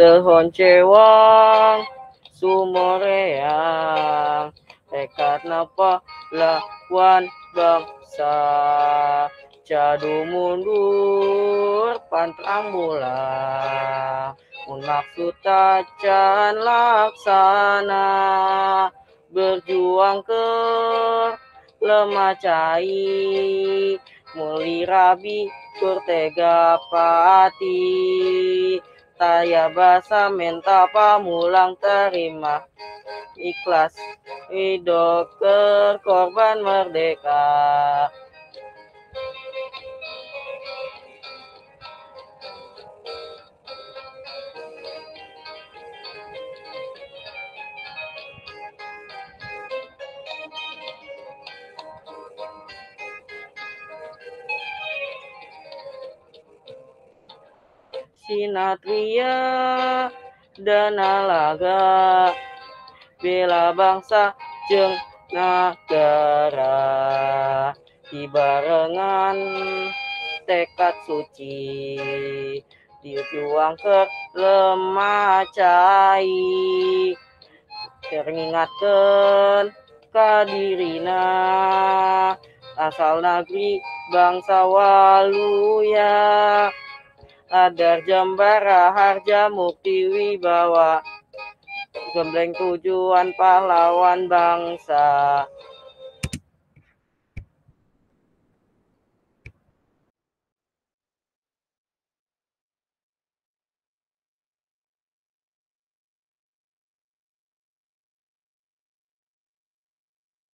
Tehon cewang sumoreang tekad napa lawan bangsa jadu mundur pantang bola mun maksud tacan laksana berjuang ke lemah cai muli rabi bertega pati taya basa menta pamulang terima ikhlas hidup korban merdeka. Sinatria Danalaga bela bangsa jeung nagara dibarengan tekad suci dijuang ke lemah cai teringatkeun kadirina asal negeri bangsa waluya adar jembara harja mukti wibawa gembleng tujuan pahlawan bangsa